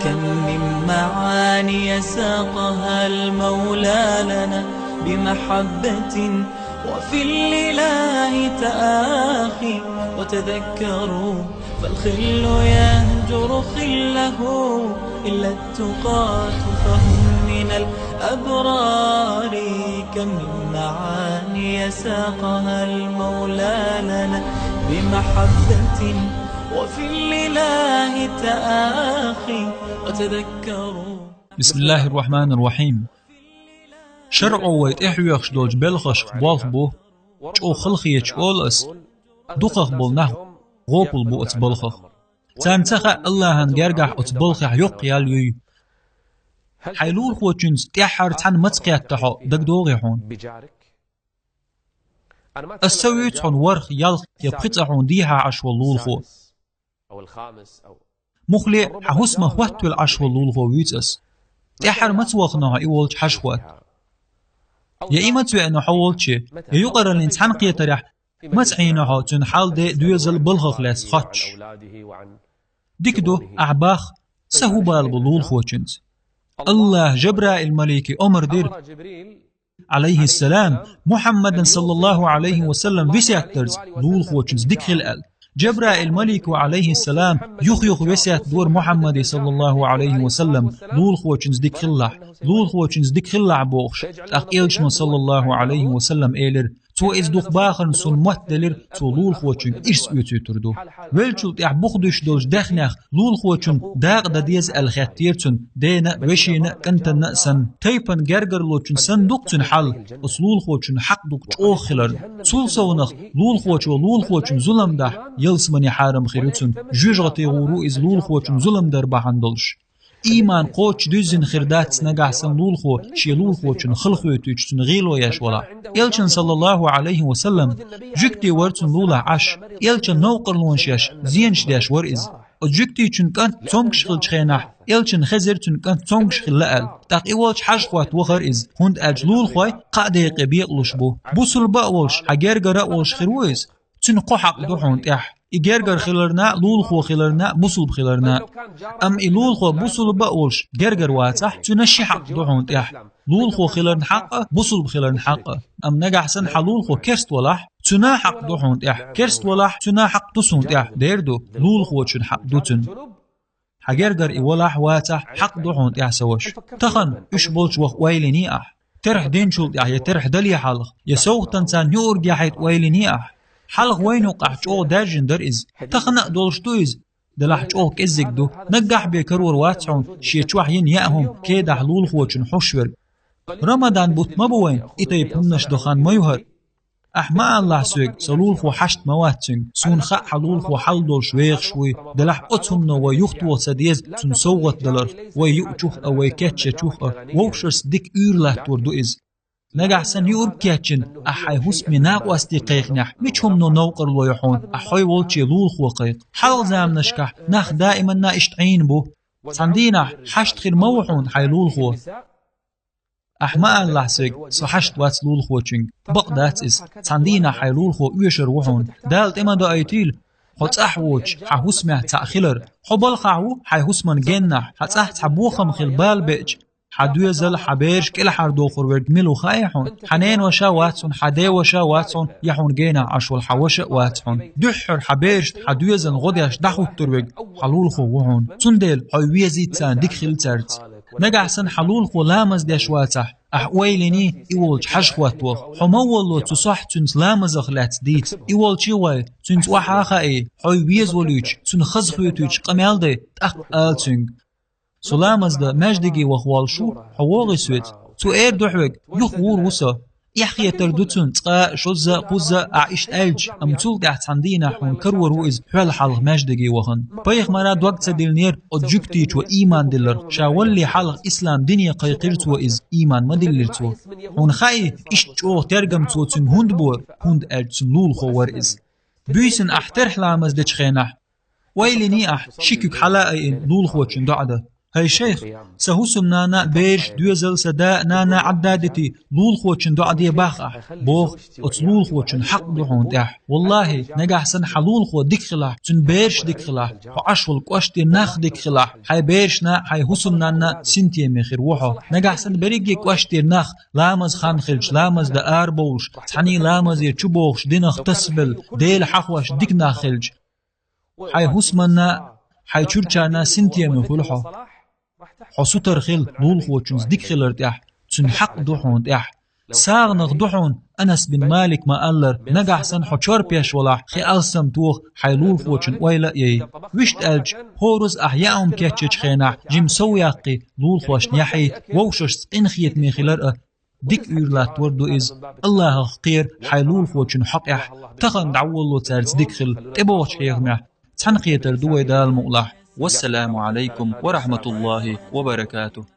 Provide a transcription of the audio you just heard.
كم من معاني ساقها المولى لنا بمحبة وفي الإله تآخي. وتذكروا فالخل يهجر خله إلا التقاة فهم من الأبرار. كم من معاني ساقها المولى لنا بمحبة وفي الإله تآخي. وتذكروا. بسم الله الرحمن الرحيم. شرعو ويتحويخش دولج بلخش خبالخ بو جو خلخي يتشول اس دوخخ بول نحو غوبل بو اتبلخخ تانتخ الله هنجرجح اتبلخح يقيال يوي حيلول خوچنز تيحر تان متقيات تحو دقدوغيحون السويتحون ورخ يالخ يبقيتحون ديها عشواللول خو مخلي حهسمه وقتو العشواللول خو ويتس تيحر متوخنها ايولج حشوات يا إما توي أنه حولتشي يقرر الإنسان قيترح متعينها تنحال دي دويزل بلغخ لاس خاتش ديكدو أعباخ سهو بالبلول خوچنز الله جبرائيل الملكي أمر دير عليه السلام محمد صلى الله عليه وسلم بسياترز لول خوچنز ديك خلال جبرائيل الملك عليه السلام يخ وسيات دور محمد صلى الله عليه وسلم لول خوچنز ديك خلح لول خوچنز ديك خلع بوخش أقيلشن صلى الله عليه وسلم إيلر تو إز دوخ باخن سون مهدلر تو لول خوچن إرس يوتو تردو ويلچلت بخدوش دولش دخنخ لول خوچن داغ دا ديز الخياتيرتن دينا وشينا كنتن سن تيپن گرگر لوچن صندوقتن حل اس لول خوچن حق دوك چوخلر سول سونخ لول خوچ و لول خوچن ظلم ده يلسمني حارم خيرتن جوجغتي غورو إز لول خوچن ظلم در بحندلش إيمان قوش دوزن خردات نجحسن لول خو شي لول خوچن خلخو توچن غيلو ياش ولا يلچن صلى الله عليه وسلم جكتي ورتن لولا عش يلچن نوقر لونشيش زينش داش ورئز جكتي چن كان تونكش خل چخينح يلچن خزر چن كان تونكش خل لأل تاق إيوالش حش خوات وخر إز هند أجلول خوي قاعدة قبيقلش بو بوصل بقولش حجر جراء ولش خرويز چن قحق دوحون تح إجرجر خلرنا لول خو خلرنا بوصل بخلرنا أم إلول خو بوصل بقولش جرجر واتح تنشي حق دوحون تح لول خو خلرن حق بوصل بخلرن حق أم نجح سن حلول خو كرست ولح تنا حق دوحون تح كرست ولح تنا حق تصون تح ديردو لول خو تشن حق دوتن حجرجر إولح واتح حق دوحون تح سوش تخن إيش بولش وخ ويلني أح ترح دينشول يا ترح دلي حلق يسوق تنسان يورج يحيت ويلني أح حلق وينو قحجو داجن در إز تخنق دولشتويز دلحجو كإزك دو نجح بكرور واتعون شيچوحين يأهم كيدا حلول خوچن حشور رمضان بوت مبوين إتا يبنش دخان ميوهر أحماء الله سويق سلول خو حشت مواتن سون خاق حلول خو حل دول شويخ شوي دلح قطهم نو يختو سديز سون سوغت دلر ويؤچوخ أو يكتش چوخ ووشرس ديك لا توردو إز نجح سن يورب كاتشن أحي هسمي ناق واستيقيق نح ميشهم نو نوقر لو يحون أحي والشي لول خوقيق حال زام نشكح ناخ دائما نا اشتعين بو صندينا حشت خير موحون حي لول خو أحماء الله سيق صحشت وات لول خوچنگ بقدات إز صندينا حي لول خو ويشر وحون دالت إما دا أيتيل حت أحوش حهسمه تأخيلر حبال خاو حي هسمن جنح حت أحت حبوخم خلبال بيج حدوية زل حبيرش كل حردو خورورد ملو خايحون حنين وشا واتسون حدي وشا واتسون يحون جينا عشو الحوش واتسون دحر حبيرش حدوية زل غديش دخو التروج حلول خو وهون تندل حيوية زيتان ديك خلترت نجح سن حلول خو لامز ديش واتح أحويلني إيولج حشواتوخ حمولو تصح تنس لامز خلات ديت إيول شوي تنس وحاخا إيه حيوية زوليج تن خزخويتوش قميال دي تأق آلتنج سلامز دا مجدگی وخوالشو حواغي سويت تو اير دوحوك يخور وسا يحقية تردوتون تقا شوزا قوزا عايشت ألج أمتول قاعت عندينا حون كرور وإز حوال حلق مجدگي وخن بايخ مراد وقت سديل نير أدجوكتيج وإيمان دلر شاولي حلق إسلام دنيا قيقرت وإز إيمان مدلرتو حون خاي إشتشو ترگم توتن هند بور هند ألجتن لول خوار إز بيسن أحترح لامز دچخينح ويلني أح شكك حلائين لول خوچن دعده هاي شيخ سهوسم نانا بيش دوزل سدا نانا عدادتي لول خوچن دو عدي باخ بوخ اتلول خوچن حق دحون تح والله نجح سن حلول خو ديكخلا تن بيش ديكخلا وعشول قشتي ناخ ديكخلا هاي بيشنا هاي هوسم نانا سنتي مخير وحو نجح سن بريجي قشتي ناخ لامز خان خلش لامز دا اربوش تحني لامز يچبوخش دينخ تسبل ديل حخوش ديك ناخلج هاي هوسمنا هاي چورچانا سنتي مخلحو حسو ترخيل لول خوچنز ديك خلرتح تن حق دحون تح ساغنغ دحون أنس بن مالك ما ألر نجح سن حشار بيش ولا خي ألسم توخ حيلول خوچن ويلا يي وشت ألج هورز أحياهم كيتش خينا جيم سوياقي لول خوش نيحي ووشش إنخيت ميخلر ديك يرلات وردو إز الله خير حيلول خوچن حق إح تخن دعولو تارز ديك خل تبوش حيغمح تنقيتر دوي دال مؤلح والسلام عليكم ورحمة الله وبركاته.